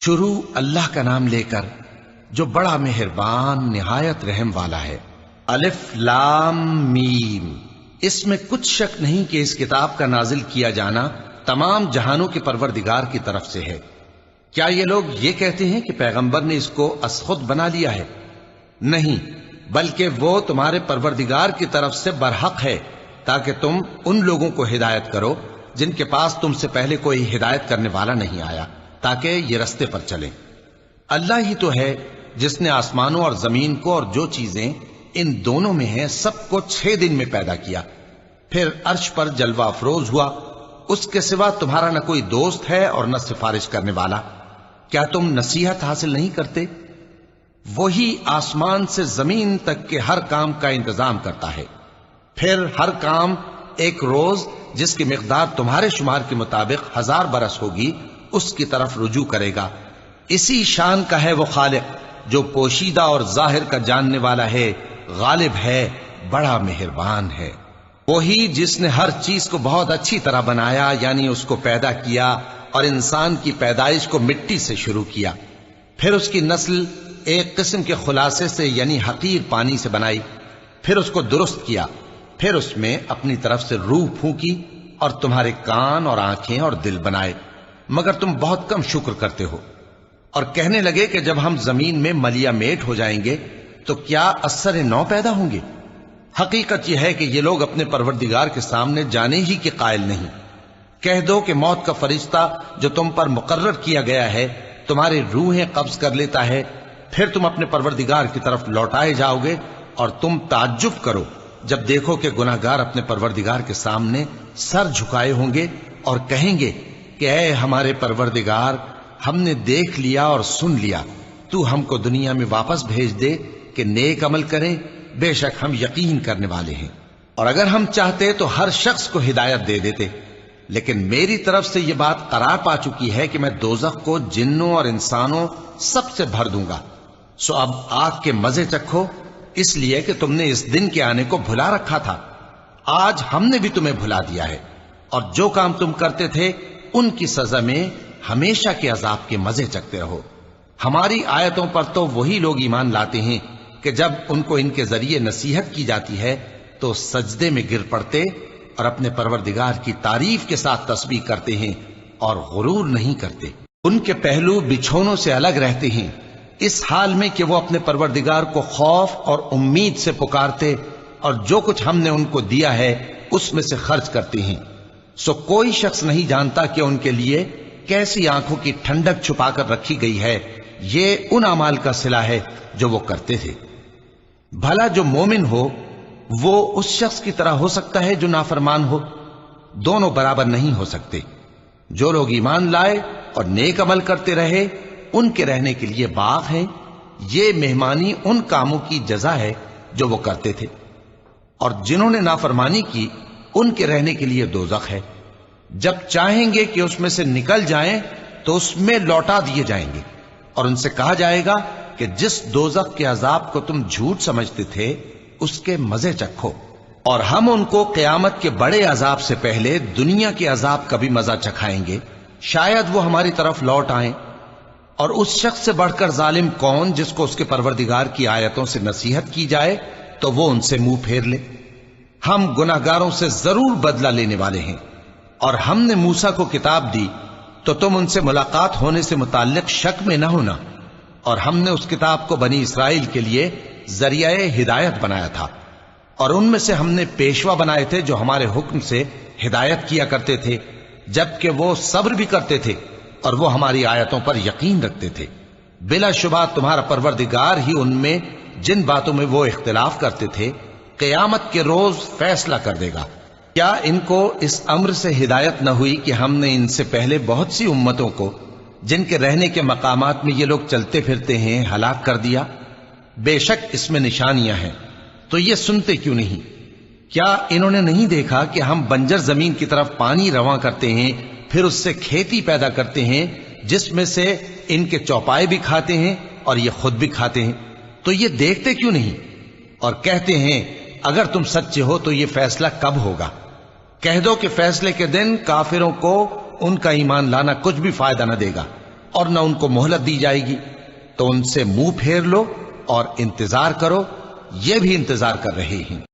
شروع اللہ کا نام لے کر جو بڑا مہربان نہایت رحم والا ہے۔ الف لام میم۔ اس میں کچھ شک نہیں کہ اس کتاب کا نازل کیا جانا تمام جہانوں کے پروردگار کی طرف سے ہے۔ کیا یہ لوگ یہ کہتے ہیں کہ پیغمبر نے اس کو از خود بنا لیا ہے؟ نہیں، بلکہ وہ تمہارے پروردگار کی طرف سے برحق ہے، تاکہ تم ان لوگوں کو ہدایت کرو جن کے پاس تم سے پہلے کوئی ہدایت کرنے والا نہیں آیا، تاکہ یہ رستے پر چلیں۔ اللہ ہی تو ہے جس نے آسمانوں اور زمین کو اور جو چیزیں ان دونوں میں ہیں سب کو 6 دن میں پیدا کیا، پھر عرش پر جلوہ افروز ہوا۔ اس کے سوا تمہارا نہ کوئی دوست ہے اور نہ سفارش کرنے والا۔ کیا تم نصیحت حاصل نہیں کرتے؟ وہی آسمان سے زمین تک کے ہر کام کا انتظام کرتا ہے، پھر ہر کام ایک روز جس کی مقدار تمہارے شمار کے مطابق 1000 برس ہوگی اس کی طرف رجوع کرے گا۔ اسی شان کا ہے وہ خالق جو پوشیدہ اور ظاہر کا جاننے والا ہے، غالب ہے، بڑا مہربان ہے۔ وہی جس نے ہر چیز کو بہت اچھی طرح بنایا، یعنی اس کو پیدا کیا اور انسان کی پیدائش کو مٹی سے شروع کیا، پھر اس کی نسل ایک قسم کے خلاصے سے یعنی حقیر پانی سے بنائی، پھر اس کو درست کیا، پھر اس میں اپنی طرف سے روح پھونکی اور تمہارے کان اور آنکھیں اور دل بنائے، مگر تم بہت کم شکر کرتے ہو۔ اور کہنے لگے کہ جب ہم زمین میں ملیا میٹ ہو جائیں گے تو کیا اثر نو پیدا ہوں گے؟ حقیقت یہ ہے کہ یہ لوگ اپنے پروردگار کے سامنے جانے ہی کے قائل نہیں۔ کہہ دو کہ موت کا فرشتہ جو تم پر مقرر کیا گیا ہے تمہاری روحیں قبض کر لیتا ہے، پھر تم اپنے پروردگار کی طرف لوٹائے جاؤ گے، اور تم تعجب کرو جب دیکھو کہ گناہگار اپنے پروردگار کے سامنے سر جھکائے ہوں گے اور کہیں گے کہ اے ہمارے پروردگار، ہم نے دیکھ لیا اور سن لیا، تو ہم کو دنیا میں واپس بھیج دے کہ نیک عمل کریں، بے شک ہم یقین کرنے والے ہیں۔ اور اگر ہم چاہتے تو ہر شخص کو ہدایت دے دیتے، لیکن میری طرف سے یہ بات قرار پا چکی ہے کہ میں دوزخ کو جنوں اور انسانوں سب سے بھر دوں گا، سو اب آگ کے مزے چکھو، اس لیے کہ تم نے اس دن کے آنے کو بھلا رکھا تھا۔ آج ہم نے بھی تمہیں بھلا دیا ہے، اور جو کام تم کرتے تھے ان کی سزا میں ہمیشہ کے عذاب کے مزے چکتے رہو۔ ہماری آیتوں پر تو وہی لوگ ایمان لاتے ہیں کہ جب ان کو ان کے ذریعے نصیحت کی جاتی ہے تو سجدے میں گر پڑتے اور اپنے پروردگار کی تعریف کے ساتھ تسبیح کرتے ہیں اور غرور نہیں کرتے۔ ان کے پہلو بچھونوں سے الگ رہتے ہیں، اس حال میں کہ وہ اپنے پروردگار کو خوف اور امید سے پکارتے اور جو کچھ ہم نے ان کو دیا ہے اس میں سے خرچ کرتے ہیں۔ سو کوئی شخص نہیں جانتا کہ ان کے لیے کیسی آنکھوں کی ٹھنڈک چھپا کر رکھی گئی ہے، یہ ان اعمال کا صلہ ہے جو وہ کرتے تھے۔ بھلا جو مومن ہو وہ اس شخص کی طرح ہو سکتا ہے جو نافرمان ہو؟ دونوں برابر نہیں ہو سکتے۔ جو لوگ ایمان لائے اور نیک عمل کرتے رہے ان کے رہنے کے لیے باغ ہیں، یہ مہمانی ان کاموں کی جزا ہے جو وہ کرتے تھے، اور جنہوں نے نافرمانی کی ان کے رہنے کے لیے دوزخ ہے، جب چاہیں گے کہ اس میں سے نکل جائیں تو اس میں لوٹا دیے جائیں گے، اور ان سے کہا جائے گا کہ جس دوزخ کے عذاب کو تم جھوٹ سمجھتے تھے اس کے مزے چکھو، اور ہم ان کو قیامت کے بڑے عذاب سے پہلے دنیا کے عذاب کا بھی مزہ چکھائیں گے، شاید وہ ہماری طرف لوٹ آئیں۔ اور اس شخص سے بڑھ کر ظالم کون جس کو اس کے پروردگار کی آیتوں سے نصیحت کی جائے تو وہ ان سے منہ پھیر لے۔ ہم گناہگاروں سے ضرور بدلہ لینے والے ہیں، اور ہم نے موسیٰ کو کتاب دی تو تم ان سے ملاقات ہونے سے متعلق شک میں نہ ہونا، اور ہم نے اس کتاب کو بنی اسرائیل کے لیے ذریعہ ہدایت بنایا تھا، اور ان میں سے ہم نے پیشوا بنائے تھے جو ہمارے حکم سے ہدایت کیا کرتے تھے، جبکہ وہ صبر بھی کرتے تھے اور وہ ہماری آیتوں پر یقین رکھتے تھے۔ بلا شبہ تمہارا پروردگار ہی ان میں جن باتوں میں وہ اختلاف کرتے تھے قیامت کے روز فیصلہ کر دے گا۔ کیا ان کو اس امر سے ہدایت نہ ہوئی کہ ہم نے ان سے پہلے بہت سی امتوں کو جن کے رہنے کے مقامات میں یہ لوگ چلتے پھرتے ہیں ہلاک کر دیا؟ بے شک اس میں نشانیاں ہیں، تو یہ سنتے کیوں نہیں؟ کیا انہوں نے نہیں دیکھا کہ ہم بنجر زمین کی طرف پانی رواں کرتے ہیں، پھر اس سے کھیتی پیدا کرتے ہیں جس میں سے ان کے چوپائے بھی کھاتے ہیں اور یہ خود بھی کھاتے ہیں؟ تو یہ دیکھتے کیوں نہیں؟ اور کہتے ہیں اگر تم سچے ہو تو یہ فیصلہ کب ہوگا؟ کہہ دو کہ فیصلے کے دن کافروں کو ان کا ایمان لانا کچھ بھی فائدہ نہ دے گا، اور نہ ان کو مہلت دی جائے گی، تو ان سے منہ پھیر لو اور انتظار کرو، یہ بھی انتظار کر رہے ہیں۔